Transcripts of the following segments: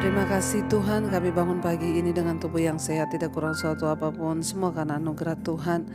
Terima kasih Tuhan, kami bangun pagi ini dengan tubuh yang sehat, tidak kurang suatu apapun, semua karena anugerah Tuhan.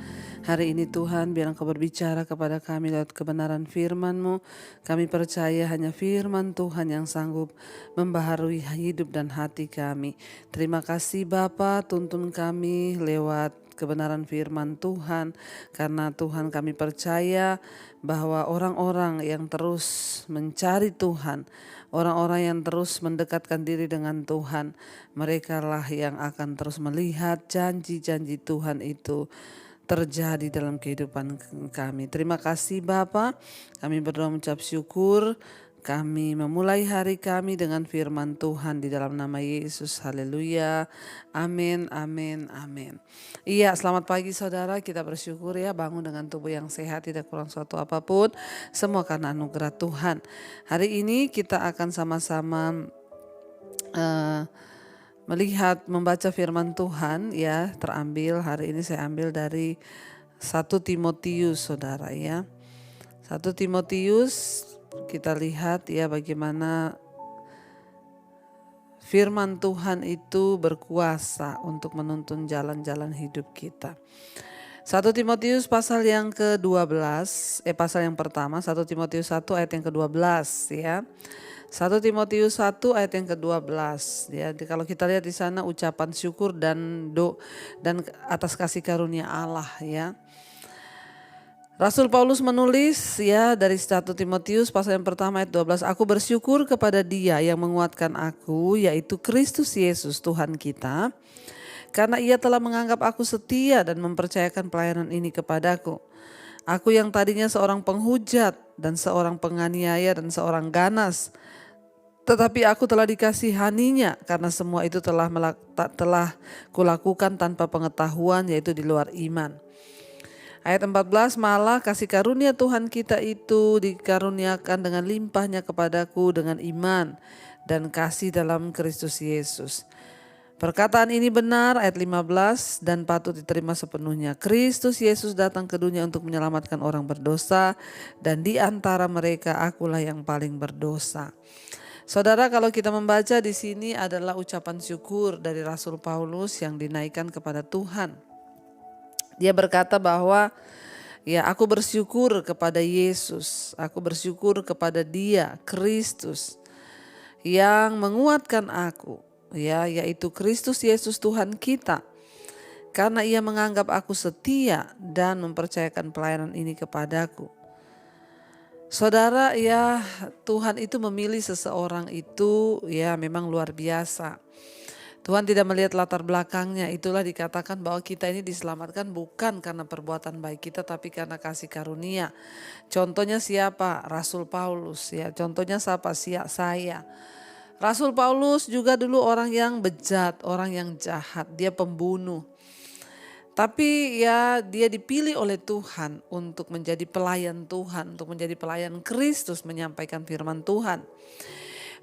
Hari ini Tuhan, biar Engkau berbicara kepada kami lewat kebenaran firman-Mu. Kami percaya hanya firman Tuhan yang sanggup membaharui hidup dan hati kami. Terima kasih Bapa, tuntun kami lewat kebenaran firman Tuhan, karena Tuhan kami percaya bahwa orang-orang yang terus mencari Tuhan, orang-orang yang terus mendekatkan diri dengan Tuhan, merekalah yang akan terus melihat janji-janji Tuhan itu terjadi dalam kehidupan kami. Terima kasih Bapa, kami berdoa mengucap syukur. Kami memulai hari kami dengan firman Tuhan di dalam nama Yesus. Haleluya. Amin, amin, amin. Iya, selamat pagi saudara. Kita bersyukur ya bangun dengan tubuh yang sehat, tidak kurang suatu apapun. Semua karena anugerah Tuhan. Hari ini kita akan sama-sama melihat, membaca firman Tuhan ya. Terambil, hari ini saya ambil dari 1 Timotius saudara ya. 1 Timotius, kita lihat ya bagaimana firman Tuhan itu berkuasa untuk menuntun jalan-jalan hidup kita. 1 Timotius pasal yang ke-12, pasal yang pertama, 1 Timotius 1 ayat yang ke-12 ya. 1 Timotius 1 ayat yang ke-12 ya. Kalau kita lihat di sana ucapan syukur dan atas kasih karunia Allah ya. Rasul Paulus menulis ya dari 1 Timotius pasal yang pertama ayat 12, aku bersyukur kepada Dia yang menguatkan aku, yaitu Kristus Yesus Tuhan kita, karena Ia telah menganggap aku setia dan mempercayakan pelayanan ini kepadaku. Aku yang tadinya seorang penghujat dan seorang penganiaya dan seorang ganas, tetapi aku telah dikasihaninya karena semua itu telah kulakukan tanpa pengetahuan, yaitu di luar iman. Ayat 14, malah kasih karunia Tuhan kita itu dikaruniakan dengan limpahnya kepadaku dengan iman dan kasih dalam Kristus Yesus. Perkataan ini benar, ayat 15, dan patut diterima sepenuhnya. Kristus Yesus datang ke dunia untuk menyelamatkan orang berdosa, dan di antara mereka akulah yang paling berdosa. Saudara, kalau kita membaca di sini adalah ucapan syukur dari Rasul Paulus yang dinaikkan kepada Tuhan. Dia berkata bahwa ya, aku bersyukur kepada Yesus, aku bersyukur kepada Dia, Kristus, yang menguatkan aku, ya, yaitu Kristus Yesus Tuhan kita, karena Ia menganggap aku setia dan mempercayakan pelayanan ini kepadaku. Saudara, ya, Tuhan itu memilih seseorang itu ya memang luar biasa. Tuhan tidak melihat latar belakangnya, itulah dikatakan bahwa kita ini diselamatkan bukan karena perbuatan baik kita, tapi karena kasih karunia. Contohnya siapa? Rasul Paulus ya, contohnya siapa? Saya. Rasul Paulus juga dulu orang yang bejat, orang yang jahat, dia pembunuh. Tapi ya dia dipilih oleh Tuhan untuk menjadi pelayan Tuhan, untuk menjadi pelayan Kristus, menyampaikan firman Tuhan.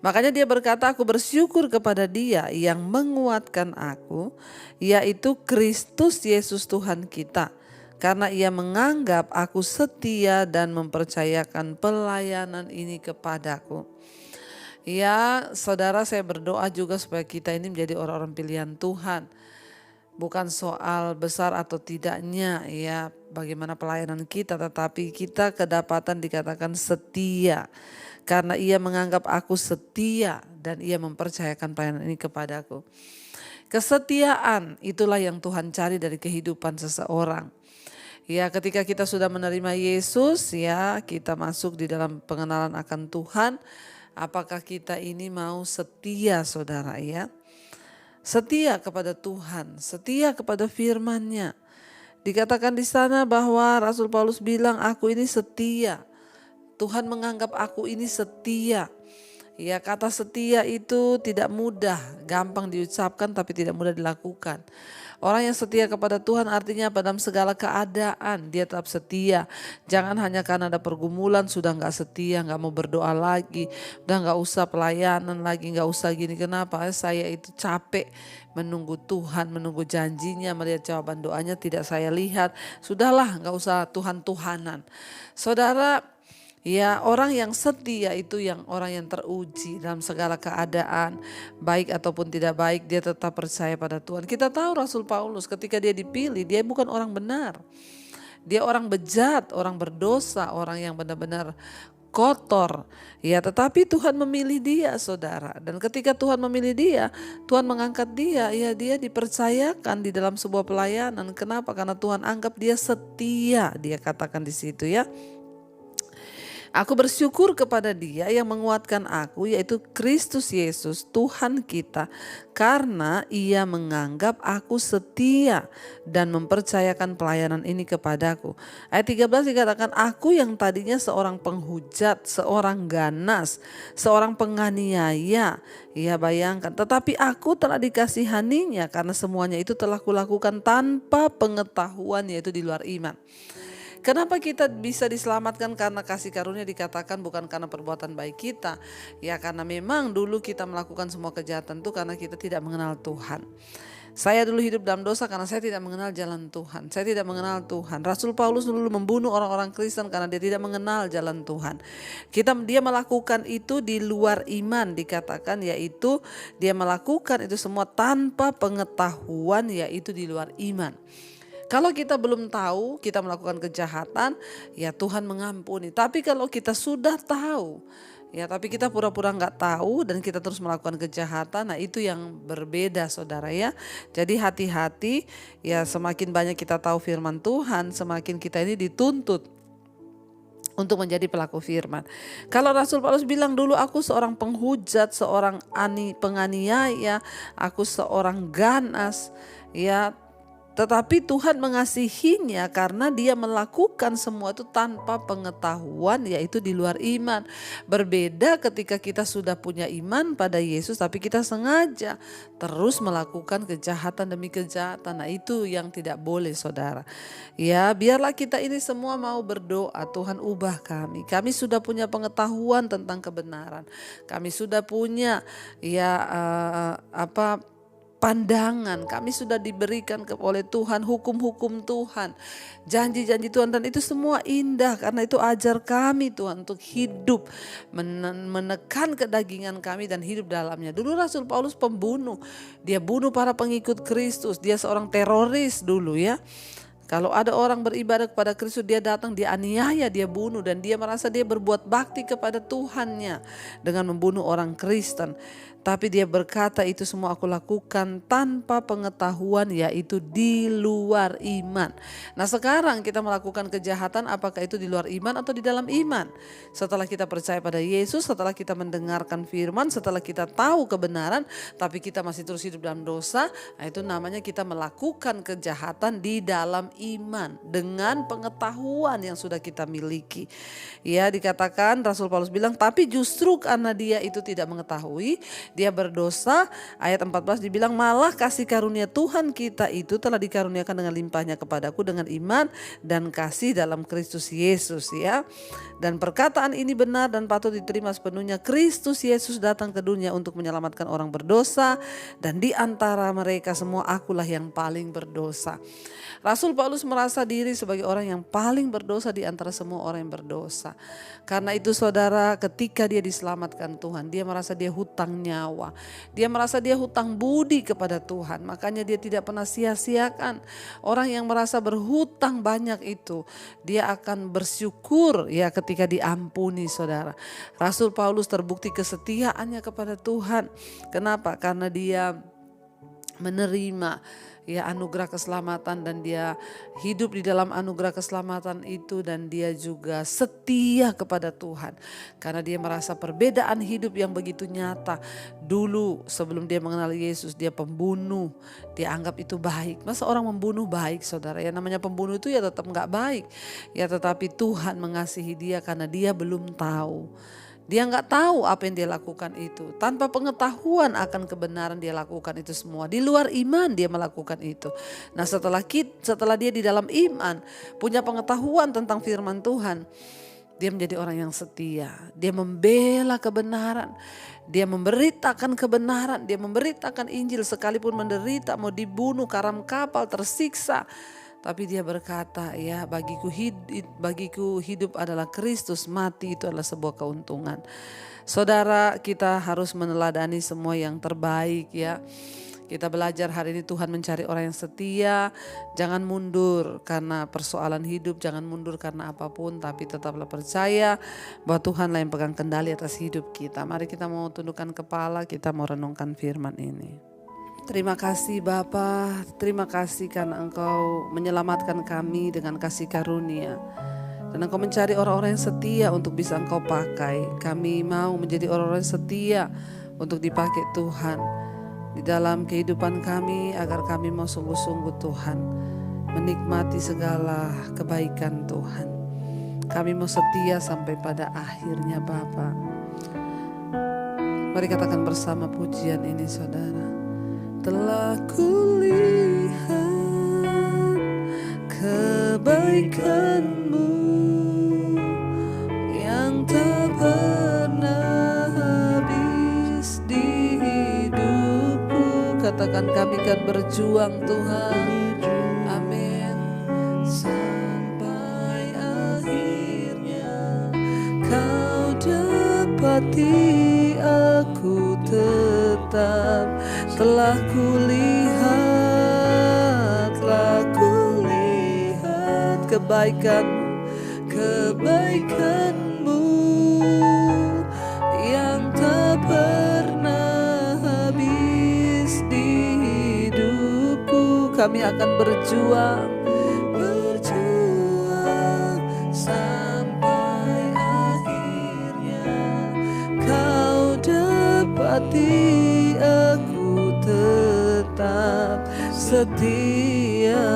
Makanya dia berkata, aku bersyukur kepada Dia yang menguatkan aku, yaitu Kristus Yesus Tuhan kita, karena Ia menganggap aku setia dan mempercayakan pelayanan ini kepadaku. Ya, saudara, saya berdoa juga supaya kita ini menjadi orang-orang pilihan Tuhan. Bukan soal besar atau tidaknya ya bagaimana pelayanan kita, tetapi kita kedapatan dikatakan setia. Karena Ia menganggap aku setia dan Ia mempercayakan pelayanan ini kepadaku. Kesetiaan itulah yang Tuhan cari dari kehidupan seseorang. Ya, ketika kita sudah menerima Yesus ya, kita masuk di dalam pengenalan akan Tuhan. Apakah kita ini mau setia saudara ya? Setia kepada Tuhan, setia kepada firman-Nya. Dikatakan di sana bahwa Rasul Paulus bilang, aku ini setia. Tuhan menganggap aku ini setia. Ya, kata setia itu tidak mudah, gampang diucapkan tapi tidak mudah dilakukan. Orang yang setia kepada Tuhan artinya dalam segala keadaan dia tetap setia. Jangan hanya karena ada pergumulan sudah gak setia, gak mau berdoa lagi, udah gak usah pelayanan lagi, gak usah gini. Kenapa? Saya itu capek menunggu Tuhan, menunggu janjinya, melihat jawaban doanya tidak saya lihat. Sudahlah, gak usah Tuhan-Tuhanan. Saudara, Ya, orang yang setia itu yang orang yang teruji dalam segala keadaan, baik ataupun tidak baik, dia tetap percaya pada Tuhan. Kita tahu Rasul Paulus ketika dia dipilih, dia bukan orang benar. Dia orang bejat, orang berdosa, orang yang benar-benar kotor. Ya, tetapi Tuhan memilih dia, saudara. Dan ketika Tuhan memilih dia, Tuhan mengangkat dia, ya dia dipercayakan di dalam sebuah pelayanan. Kenapa? Karena Tuhan anggap dia setia, dia katakan di situ ya. Aku bersyukur kepada Dia yang menguatkan aku, yaitu Kristus Yesus Tuhan kita, karena Ia menganggap aku setia dan mempercayakan pelayanan ini kepadaku. Ayat 13 dikatakan, aku yang tadinya seorang penghujat, seorang ganas, seorang penganiaya. Ya, bayangkan, tetapi aku telah dikasihaninya karena semuanya itu telah kulakukan tanpa pengetahuan, yaitu di luar iman. Kenapa kita bisa diselamatkan? Karena kasih karunia dikatakan bukan karena perbuatan baik kita. Ya, karena memang dulu kita melakukan semua kejahatan itu karena kita tidak mengenal Tuhan. Saya dulu hidup dalam dosa karena saya tidak mengenal jalan Tuhan. Saya tidak mengenal Tuhan. Rasul Paulus dulu membunuh orang-orang Kristen karena dia tidak mengenal jalan Tuhan. Dia melakukan itu di luar iman, dikatakan, yaitu dia melakukan itu semua tanpa pengetahuan, yaitu di luar iman. Kalau kita belum tahu, kita melakukan kejahatan, ya Tuhan mengampuni. Tapi kalau kita sudah tahu, ya tapi kita pura-pura nggak tahu dan kita terus melakukan kejahatan, nah itu yang berbeda, saudara ya. Jadi hati-hati, ya semakin banyak kita tahu firman Tuhan, semakin kita ini dituntut untuk menjadi pelaku firman. Kalau Rasul Paulus bilang dulu aku seorang penghujat, seorang penganiaya, aku seorang ganas, ya. Tetapi Tuhan mengasihinya karena dia melakukan semua itu tanpa pengetahuan, yaitu di luar iman. Berbeda ketika kita sudah punya iman pada Yesus tapi kita sengaja terus melakukan kejahatan demi kejahatan. Nah itu yang tidak boleh, saudara. Ya, biarlah kita ini semua mau berdoa, Tuhan ubah kami. Kami sudah punya pengetahuan tentang kebenaran. Kami sudah punya pandangan, kami sudah diberikan oleh Tuhan hukum-hukum Tuhan, janji-janji Tuhan, dan itu semua indah. Karena itu ajar kami Tuhan untuk hidup menekan kedagingan kami dan hidup dalamnya. Dulu Rasul Paulus pembunuh, dia bunuh para pengikut Kristus, dia seorang teroris dulu ya. Kalau ada orang beribadah kepada Kristus, dia datang, dia aniaya, dia bunuh, dan dia merasa dia berbuat bakti kepada Tuhannya dengan membunuh orang Kristen. Tapi dia berkata, itu semua aku lakukan tanpa pengetahuan, yaitu di luar iman. Nah sekarang kita melakukan kejahatan, apakah itu di luar iman atau di dalam iman? Setelah kita percaya pada Yesus, setelah kita mendengarkan firman, setelah kita tahu kebenaran, tapi kita masih terus hidup dalam dosa, nah itu namanya kita melakukan kejahatan di dalam iman dengan pengetahuan yang sudah kita miliki. Ya, dikatakan Rasul Paulus bilang, tapi justru karena dia itu tidak mengetahui, dia berdosa. Ayat 14 dibilang, malah kasih karunia Tuhan kita itu telah dikaruniakan dengan limpahnya kepadaku dengan iman dan kasih dalam Kristus Yesus ya. Dan perkataan ini benar dan patut diterima sepenuhnya. Kristus Yesus datang ke dunia untuk menyelamatkan orang berdosa, dan di antara mereka semua akulah yang paling berdosa. Rasul Paulus merasa diri sebagai orang yang paling berdosa di antara semua orang yang berdosa. Karena itu saudara, ketika dia diselamatkan Tuhan, dia merasa dia hutang nyawa. Dia merasa dia hutang budi kepada Tuhan. Makanya dia tidak pernah sia-siakan. Orang yang merasa berhutang banyak itu, dia akan bersyukur ya ketika diampuni, saudara. Rasul Paulus terbukti kesetiaannya kepada Tuhan. Kenapa? Karena dia menerima ya anugerah keselamatan, dan dia hidup di dalam anugerah keselamatan itu, dan dia juga setia kepada Tuhan karena dia merasa perbedaan hidup yang begitu nyata. Dulu sebelum dia mengenal Yesus, dia pembunuh, dia anggap itu baik. Masa orang membunuh baik, saudara? Ya namanya pembunuh itu ya tetap gak baik ya, tetapi Tuhan mengasihi dia karena dia belum tahu. Dia nggak tahu apa yang dia lakukan itu. Tanpa pengetahuan akan kebenaran dia lakukan itu semua. Di luar iman dia melakukan itu. Nah setelah dia di dalam iman, punya pengetahuan tentang firman Tuhan, dia menjadi orang yang setia. Dia membela kebenaran. Dia memberitakan kebenaran. Dia memberitakan Injil sekalipun menderita, mau dibunuh, karam kapal, tersiksa. Tapi dia berkata, ya bagiku hidup adalah Kristus, mati itu adalah sebuah keuntungan. Saudara, kita harus meneladani semua yang terbaik ya. Kita belajar hari ini Tuhan mencari orang yang setia. Jangan mundur karena persoalan hidup, jangan mundur karena apapun, tapi tetaplah percaya bahwa Tuhanlah yang pegang kendali atas hidup kita. Mari kita mau tundukkan kepala, kita mau renungkan firman ini. Terima kasih Bapa, terima kasih karena Engkau menyelamatkan kami dengan kasih karunia. Dan Engkau mencari orang-orang yang setia untuk bisa Engkau pakai. Kami mau menjadi orang-orang yang setia untuk dipakai Tuhan di dalam kehidupan kami, agar kami mau sungguh-sungguh Tuhan menikmati segala kebaikan Tuhan. Kami mau setia sampai pada akhirnya Bapa. Mari katakan bersama pujian ini saudara. Telah kulihat kebaikan-Mu yang tak pernah habis di hidupku. Katakan kami kan berjuang Tuhan. Amin. Sampai akhirnya Kau dapati aku tetap. Telah kulihat kebaikan-Mu yang tak pernah habis di hidupku. Kami akan berjuang sampai akhirnya Kau dapati aku tetap setia.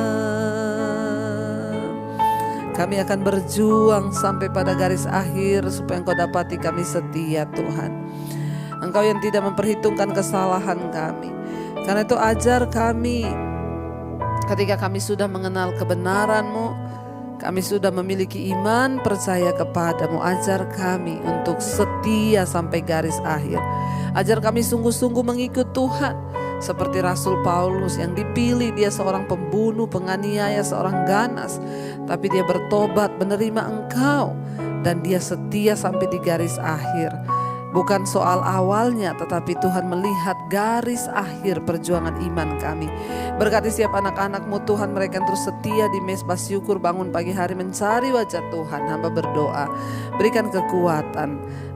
Kami akan berjuang sampai pada garis akhir supaya Engkau dapati kami setia Tuhan. Engkau yang tidak memperhitungkan kesalahan kami. Karena itu ajar kami ketika kami sudah mengenal kebenaran-Mu, kami sudah memiliki iman percaya kepadamu. Ajar kami untuk setia sampai garis akhir. Ajar kami sungguh-sungguh mengikut Tuhan. Seperti Rasul Paulus yang dipilih, dia seorang pembunuh, penganiaya, seorang ganas. Tapi dia bertobat, menerima Engkau. Dan dia setia sampai di garis akhir. Bukan soal awalnya, tetapi Tuhan melihat garis akhir perjuangan iman kami. Berkati setiap anak-anak-Mu Tuhan, mereka yang terus setia di mezbah syukur, bangun pagi hari mencari wajah Tuhan. Hamba berdoa, berikan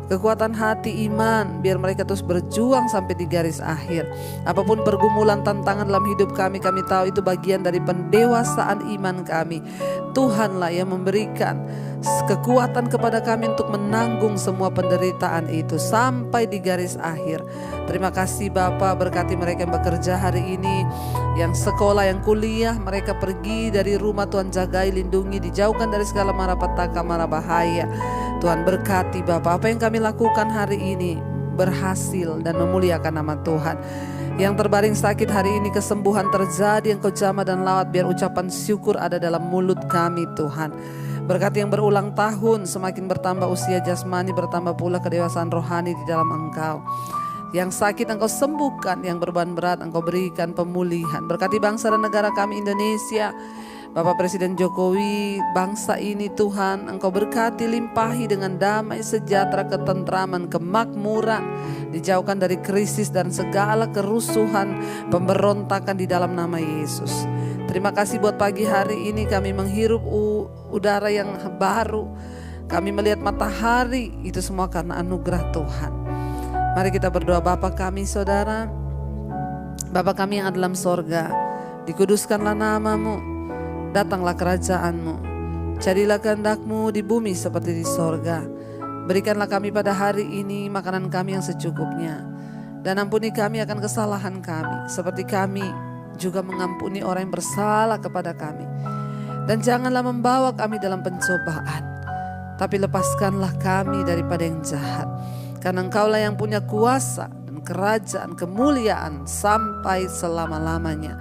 kekuatan hati iman, biar mereka terus berjuang sampai di garis akhir. Apapun pergumulan tantangan dalam hidup kami tahu itu bagian dari pendewasaan iman kami. Tuhanlah yang memberikan kekuatan kepada kami untuk menanggung semua penderitaan itu sampai di garis akhir. Terima kasih Bapa, berkati mereka yang bekerja hari ini, yang sekolah, yang kuliah, mereka pergi dari rumah. Tuhan jagai, lindungi, dijauhkan dari segala mara petaka, mara bahaya. Tuhan berkati Bapa, apa yang kami lakukan hari ini berhasil dan memuliakan nama Tuhan. Yang terbaring sakit hari ini kesembuhan terjadi, Engkau jamah dan lawat, biar ucapan syukur ada dalam mulut kami Tuhan. Berkati yang berulang tahun, semakin bertambah usia jasmani, bertambah pula kedewasaan rohani di dalam Engkau. Yang sakit Engkau sembuhkan, yang beban berat Engkau berikan pemulihan. Berkati bangsa dan negara kami Indonesia, Bapak Presiden Jokowi, bangsa ini Tuhan, Engkau berkati, limpahi dengan damai, sejahtera, ketentraman, kemakmuran. Dijauhkan dari krisis dan segala kerusuhan, pemberontakan di dalam nama Yesus. Terima kasih buat pagi hari ini kami menghirup udara yang baru. Kami melihat matahari, itu semua karena anugerah Tuhan. Mari kita berdoa. Bapa kami saudara, Bapa kami yang ada dalam sorga, dikuduskanlah nama-Mu. Datanglah kerajaan-Mu, jadilah kehendak-Mu di bumi seperti di sorga. Berikanlah kami pada hari ini makanan kami yang secukupnya. Dan ampuni kami akan kesalahan kami, seperti kami juga mengampuni orang yang bersalah kepada kami. Dan janganlah membawa kami dalam pencobaan, tapi lepaskanlah kami daripada yang jahat. Karena Engkaulah yang punya kuasa dan kerajaan, kemuliaan sampai selama-lamanya.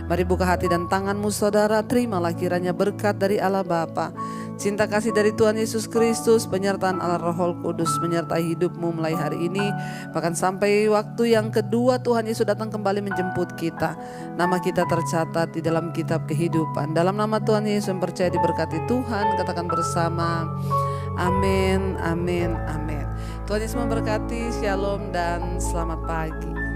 Mari buka hati dan tanganmu saudara, terimalah kiranya berkat dari Allah Bapa, cinta kasih dari Tuhan Yesus Kristus, penyertaan Allah Roh Kudus menyertai hidupmu mulai hari ini, bahkan sampai waktu yang kedua Tuhan Yesus datang kembali menjemput kita. Nama kita tercatat di dalam kitab kehidupan. Dalam nama Tuhan Yesus yang percaya diberkati Tuhan, katakan bersama, amin, amin, amin. Tuhan Yesus memberkati, shalom dan selamat pagi.